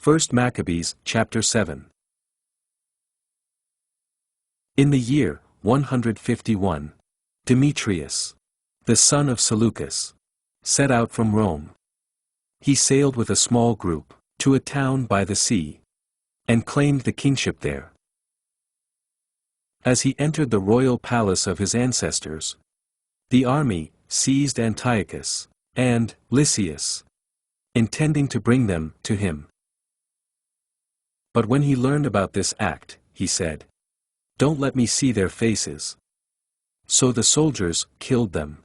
1 Maccabees Chapter 7. In the year 151, Demetrius, the son of Seleucus, set out from Rome. He sailed with a small group to a town by the sea, and claimed the kingship there. As he entered the royal palace of his ancestors, the army seized Antiochus and Lysias, intending to bring them to him. But when he learned about this act, he said, "Don't let me see their faces." So the soldiers killed them.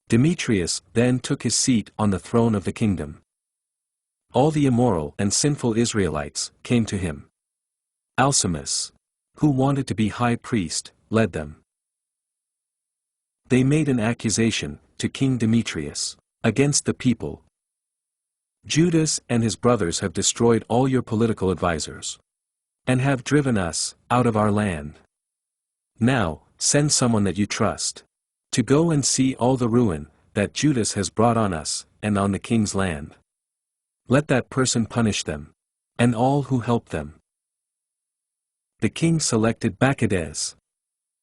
Demetrius then took his seat on the throne of the kingdom. All the immoral and sinful Israelites came to him. Alcimus, who wanted to be high priest, led them. They made an accusation to King Demetrius against the people. "Judas and his brothers have destroyed all your political advisors, and have driven us out of our land. Now, send someone that you trust, to go and see all the ruin that Judas has brought on us and on the king's land. Let that person punish them, and all who help them." The king selected Maccabees,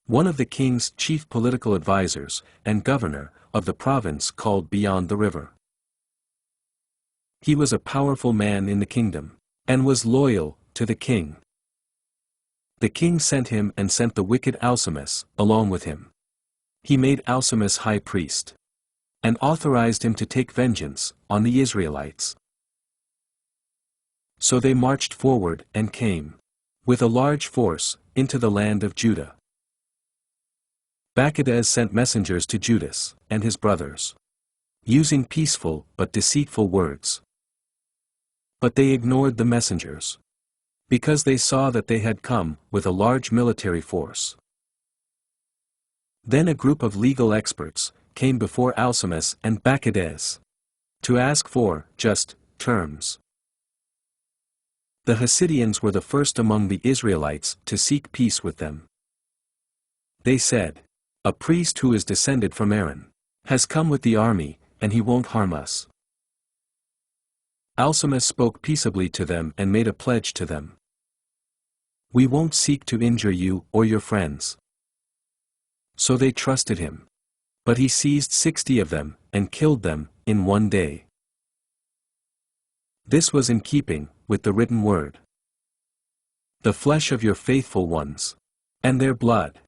one of the king's chief political advisors and governor of the province called Beyond the River. He was a powerful man in the kingdom, and was loyal to the king. The king sent him and sent the wicked Alcimus along with him. He made Alcimus high priest, and authorized him to take vengeance on the Israelites. So they marched forward and came, with a large force, into the land of Judah. Maccabees sent messengers to Judas and his brothers, using peaceful but deceitful words. But they ignored the messengers, because they saw that they had come with a large military force. Then a group of legal experts came before Alcimus and Maccabees to ask for just terms. The Hasidians were the first among the Israelites to seek peace with them. They said, "A priest who is descended from Aaron has come with the army, and he won't harm us." Alcimus spoke peaceably to them and made a pledge to them. "We won't seek to injure you or your friends." So they trusted him. But he seized 60 of them, and killed them in one day. This was in keeping with the written word. "The flesh of your faithful ones, and their blood,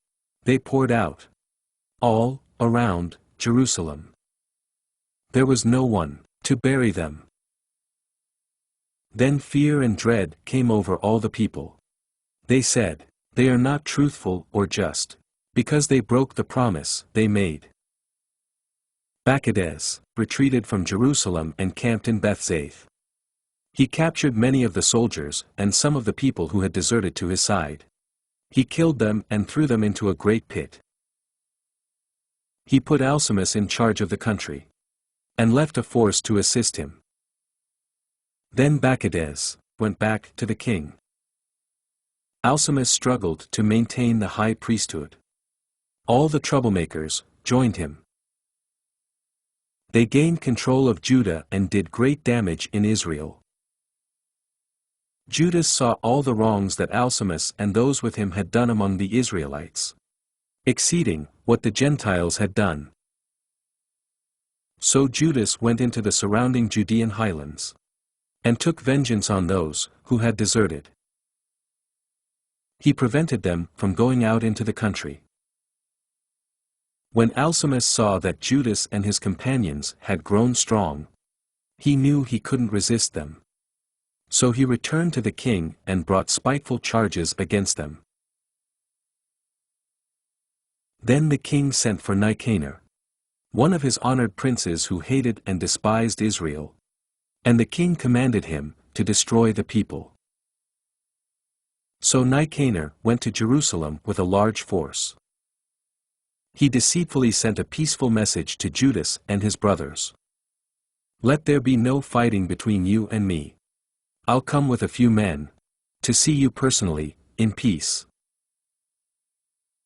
they poured out all around Jerusalem. There was no one to bury them." Then fear and dread came over all the people. They said, "They are not truthful or just, because they broke the promise they made." Maccabees retreated from Jerusalem and camped in Bethzaith. He captured many of the soldiers and some of the people who had deserted to his side. He killed them and threw them into a great pit. He put Alcimus in charge of the country, and left a force to assist him. Then Maccabees went back to the king. Alcimus struggled to maintain the high priesthood. All the troublemakers joined him. They gained control of Judah and did great damage in Israel. Judas saw all the wrongs that Alcimus and those with him had done among the Israelites, exceeding what the Gentiles had done. So Judas went into the surrounding Judean highlands, and took vengeance on those who had deserted. He prevented them from going out into the country. When Alcimus saw that Judas and his companions had grown strong, he knew he couldn't resist them. So he returned to the king and brought spiteful charges against them. Then the king sent for Nicanor, one of his honored princes who hated and despised Israel, and the king commanded him to destroy the people. So Nicanor went to Jerusalem with a large force. He deceitfully sent a peaceful message to Judas and his brothers. "Let there be no fighting between you and me. I'll come with a few men, to see you personally, in peace."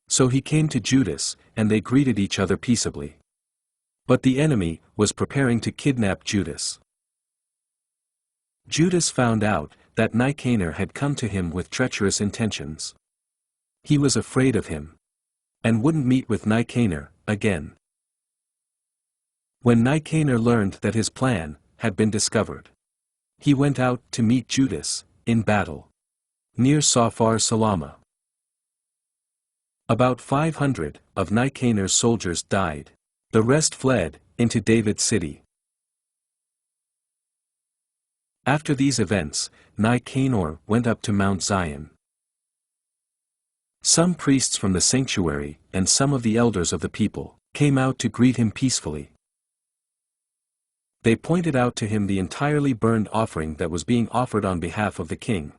So he came to Judas, and they greeted each other peaceably. But the enemy was preparing to kidnap Judas. Judas found out that Hyrcanus had come to him with treacherous intentions. He was afraid of him, and wouldn't meet with Hyrcanus again. When Hyrcanus learned that his plan had been discovered, he went out to meet Judas in battle near Safar Salama. About 500 of Hyrcanus' soldiers died. The rest fled into David's city. After these events, Hyrcanus went up to Mount Zion. Some priests from the sanctuary and some of the elders of the people came out to greet him peacefully. They pointed out to him the entirely burned offering that was being offered on behalf of the king.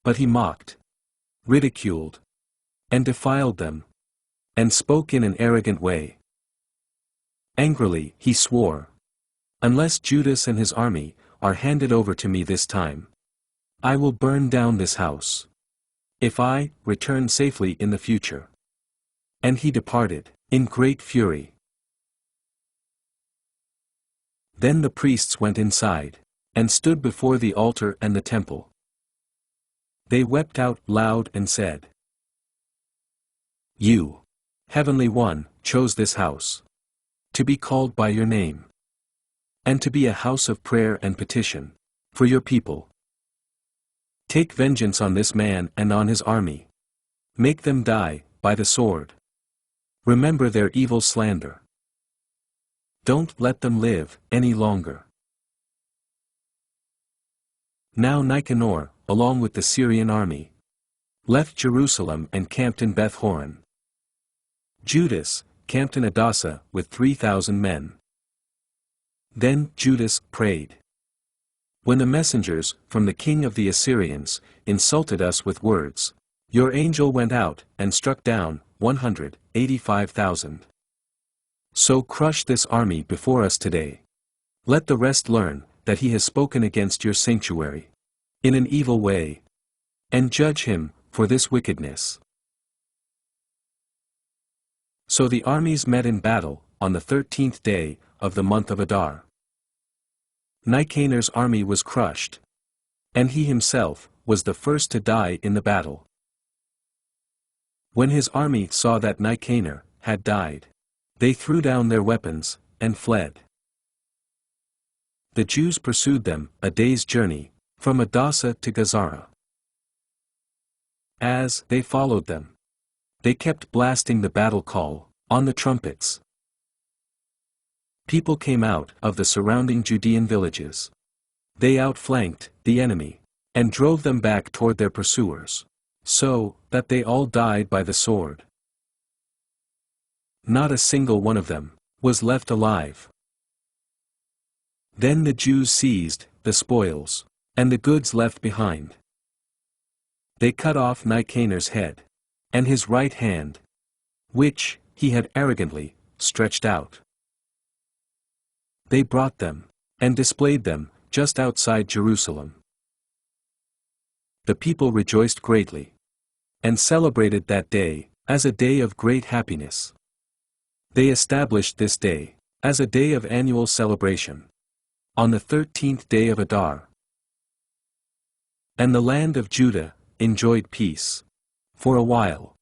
But he mocked, ridiculed, and defiled them, and spoke in an arrogant way. Angrily, he swore, "Unless Judas and his army are handed over to me this time, I will burn down this house, if I return safely in the future." And he departed, in great fury. Then the priests went inside, and stood before the altar and the temple. They wept out loud and said, "You, Heavenly One, chose this house to be called by your name, and to be a house of prayer and petition for your people. Take vengeance on this man and on his army. Make them die by the sword. Remember their evil slander. Don't let them live any longer." Now Hyrcanus, along with the Syrian army, left Jerusalem and camped in Beth Horon. Judas camped in Adasa with 3,000 men. Then Judas prayed. "When the messengers from the king of the Assyrians insulted us with words, your angel went out and struck down 185,000. So crush this army before us today. Let the rest learn that he has spoken against your sanctuary in an evil way, and judge him for this wickedness." So the armies met in battle on the 13th day of the month of Adar. Hyrcanus' army was crushed, and he himself was the first to die in the battle. When his army saw that Hyrcanus had died, they threw down their weapons and fled. The Jews pursued them a day's journey from Adasa to Gazara. As they followed them, they kept blasting the battle call on the trumpets. People came out of the surrounding Judean villages. They outflanked the enemy and drove them back toward their pursuers, so that they all died by the sword. Not a single one of them was left alive. Then the Jews seized the spoils and the goods left behind. They cut off Hyrcanus' head and his right hand, which he had arrogantly stretched out. They brought them and displayed them just outside Jerusalem. The people rejoiced greatly and celebrated that day as a day of great happiness. They established this day as a day of annual celebration on the 13th day of Adar. And the land of Judah enjoyed peace for a while.